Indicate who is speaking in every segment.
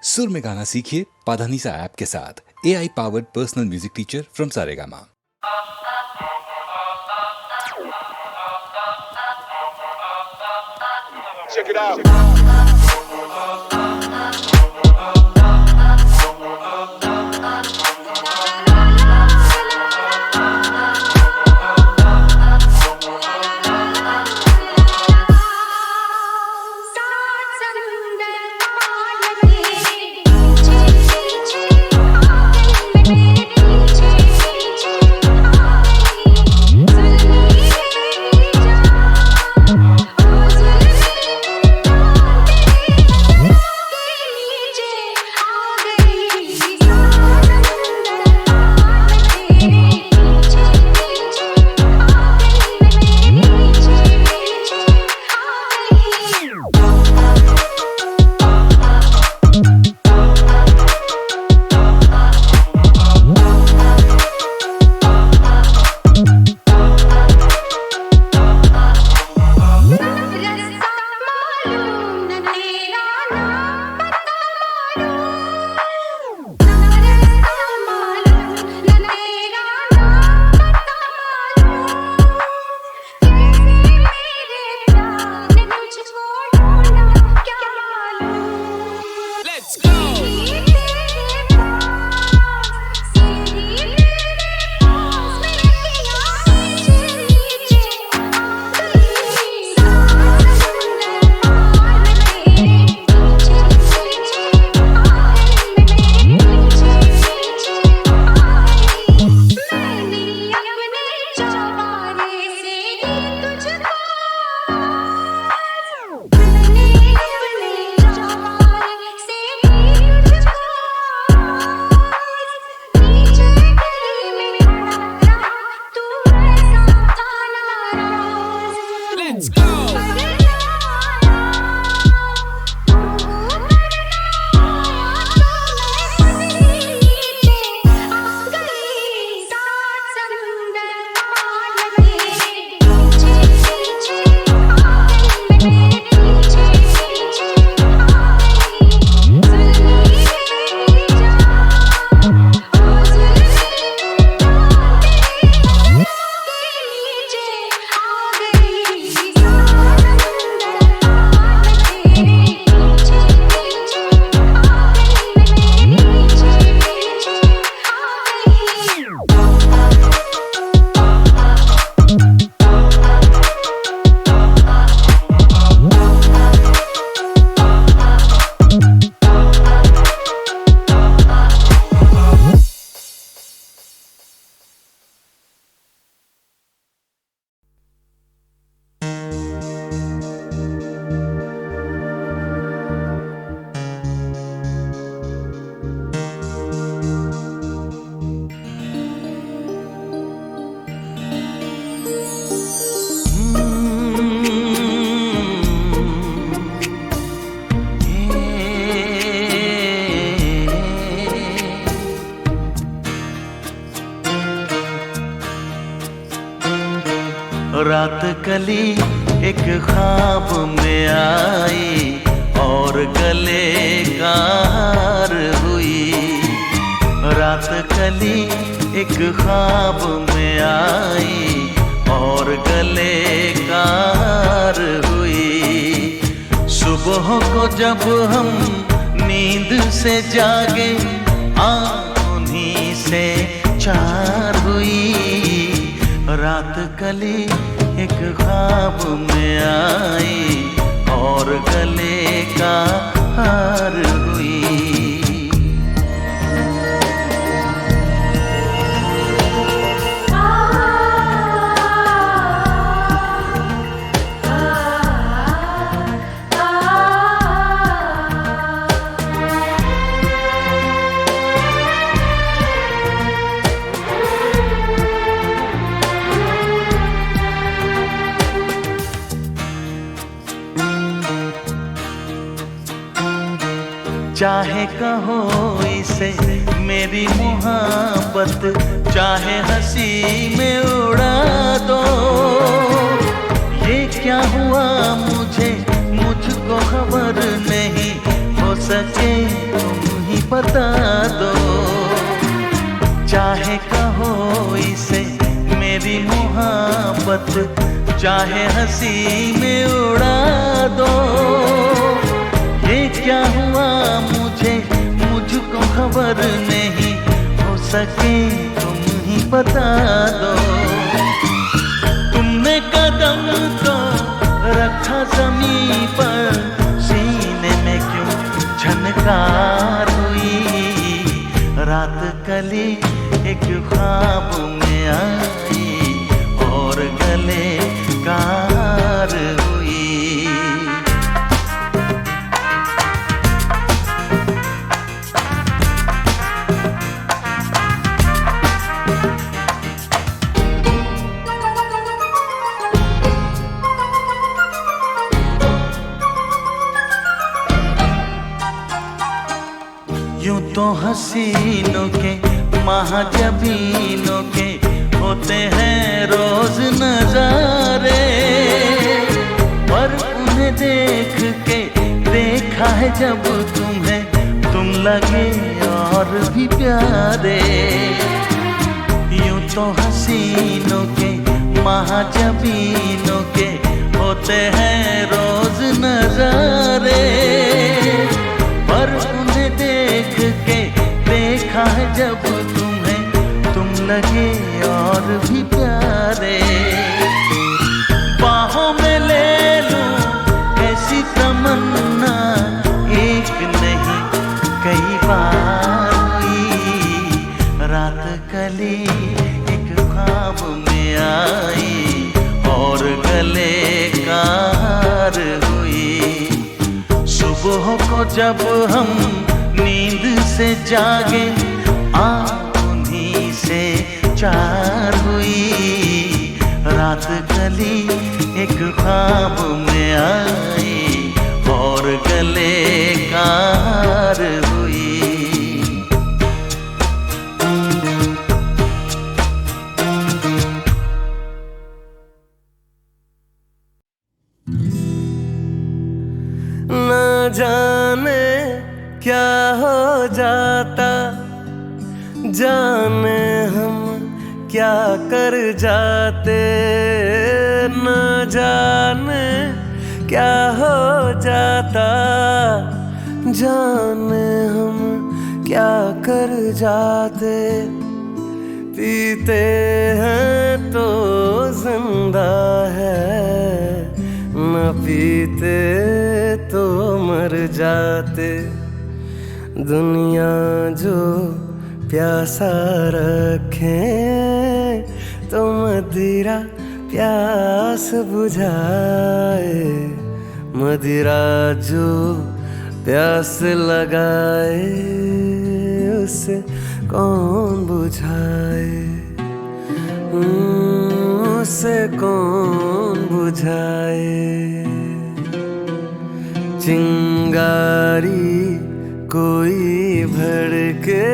Speaker 1: सुर में गाना सीखिए पाधानीसा ऐप के साथ। AI powered personal music teacher from Saregama.
Speaker 2: Check it out.
Speaker 3: रात कली एक ख्वाब में आई और गले का हार हुई। रात कली एक ख्वाब में आई और गले का हार हुई। सुबह को जब हम नींद से जागे आँख उन्हीं से चार हुई। रात कली एक ख्वाब में आई और गले का हार हुई। चाहे कहो इसे मेरी मोहब्बत, चाहे हंसी में उड़ा दो। ये क्या हुआ मुझे, मुझको खबर नहीं, हो सके तुम ही बता दो। चाहे कहो इसे मेरी मोहब्बत, चाहे हंसी में उड़ा दो। ये क्या हुआ मुझको खबर नहीं, हो सके तुम ही बता दो। तुमने कदम तो रखा ज़मीं पर, सीने में क्यों झनकार हुई। रात कली एक ख्वाब में आई और गले कार हुई। यूं तो हसीनों के महाजबीनों के होते हैं रोज नजारे, पर उन्हें देख के देखा है जब तुम्हें, तुम लगे और भी प्यारे। यूं तो हसीनों के महाजबीनों के होते हैं रोज नजारे, पर उन्हें देख के देखा है जब तुम्हें, तुम लगे और भी प्यारे। बाहों में ले लूं ऐसी तमन्ना, एक नहीं कई बार हुई। रात कली एक ख्वाब में आई और गले कार हुई। सुबह को जब हम नींद से जागे, उन्हीं से चार हुई। रात कली एक ख्वाब में आई और गले कार हुई।
Speaker 2: न जाने क्या हो जाता, जाने हम क्या कर जाते। न जाने क्या हो जाता, जाने हम क्या कर जाते। पीते हैं तो जिंदा है, न पीते तो मर जाते। दुनिया जो प्यासा रखे तो मदिरा प्यास बुझाए। मदिरा जो प्यास लगाए उसे कौन बुझाए, उसे कौन बुझाए। चिंगारी कोई भड़के,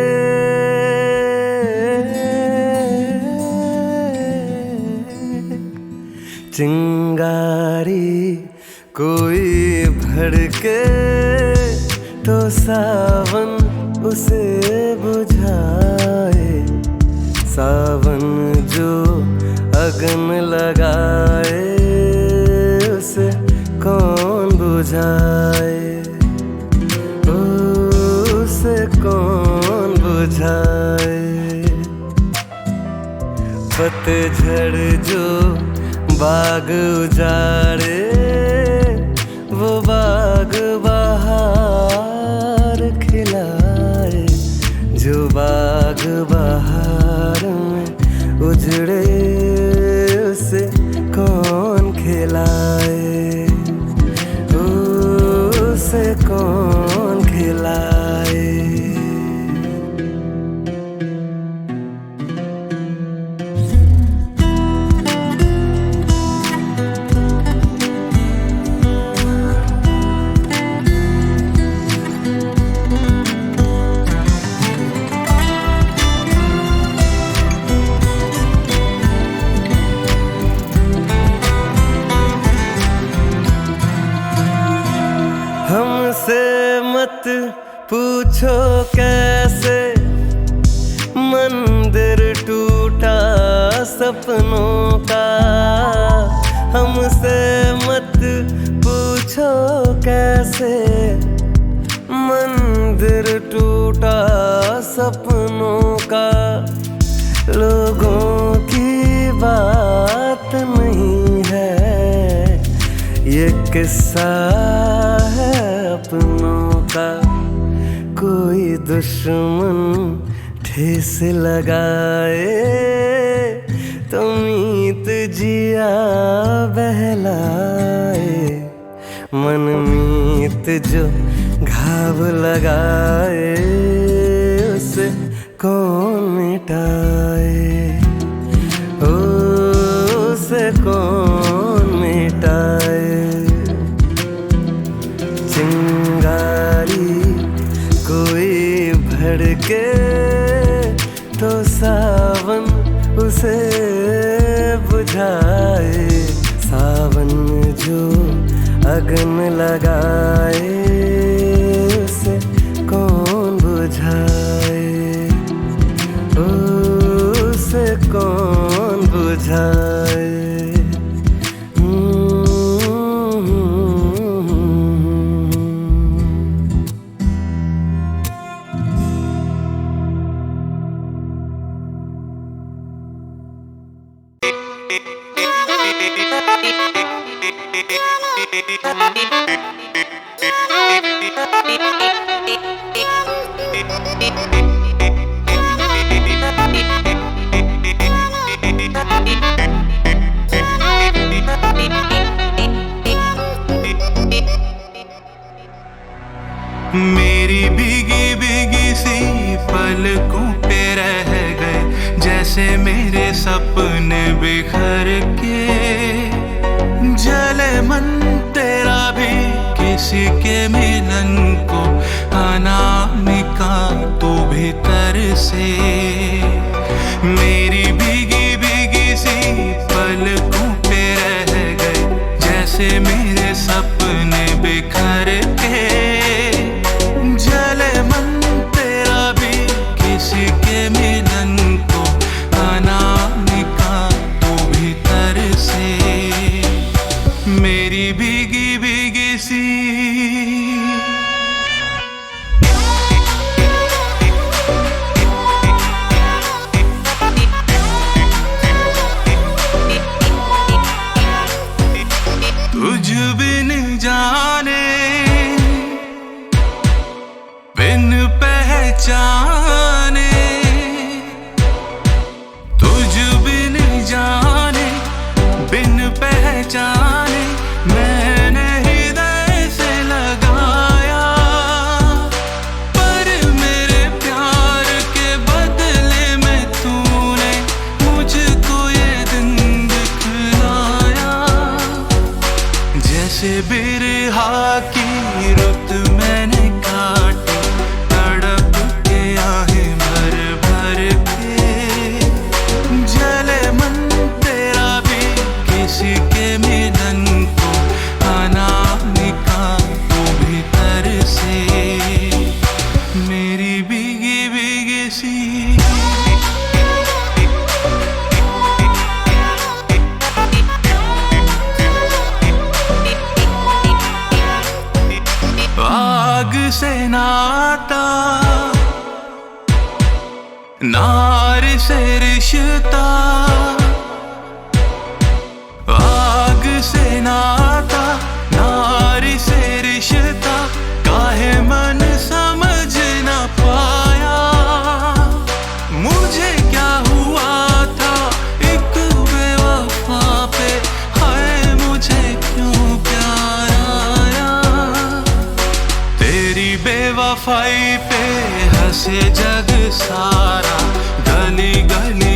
Speaker 2: चिंगारी कोई भड़के तो सावन उसे बुझाए। सावन जो अगन लगाए उसे कौन बुझाए, उसे कौन बुझाए। पतझड़ जो बाग उजाड़े वो बाग बहार खिलाए। जो बाग बहार में उजड़े उसे कौन खिलाए, उसे कौन खिलाए। पूछो कैसे मंदिर टूटा सपनों का, हमसे मत पूछो कैसे मंदिर टूटा सपनों का। लोगों की बात नहीं है, ये किस्सा है अपनों का। कोई दुश्मन ठेस लगाए तो मीत जिया बहलाए, मन मीत जो घाव लगाए उसे कौन मिटाए, उसे कौन मिटाए। चिंगारी कोई भड़के तो सावन उसे बुझाए, सावन जो अगन लगाए उसे कौन बुझाए, उसे कौन बुझाए।
Speaker 4: मेरी भीगी भीगी सी पलकों पे रह गए जैसे मेरे सपने बिखर के, जले मन तेरा भी किसी के मिलन को, अनामिका तू भीतर से। मेरी भीगी भीगी सी पलकों पे रह गए जैसे मेरे सपने बिखर के, जले मन तेरा भी किसी के मिलन को, अनामिका तू भीतर से। मेरी भीगी भीगी सी तुझ बिन जाने बिन पहचाने, तुझ बिन जाने बिन पहचाने, मैंने हृदय से लगाया, पर मेरे प्यार के बदले में तूने मुझको ये दिन दिखलाया। जैसे बिरहा की रुत मैंने काटी, तड़प के आहें भर भर के, जले मन तेरा भी किसी के मिलन को, अनामिका तू भीतर से। मेरी भीगी भीगी सी आग से नाता, नार से रिश्ता, आग से नाता, नार से रिश्ता, काहे मन समझ न पाया। मुझे क्या हुआ था एक बेवफा पे, हाय मुझे क्यों प्यार आया। तेरी बेवफाई पे हंसे जग सारा, गली गली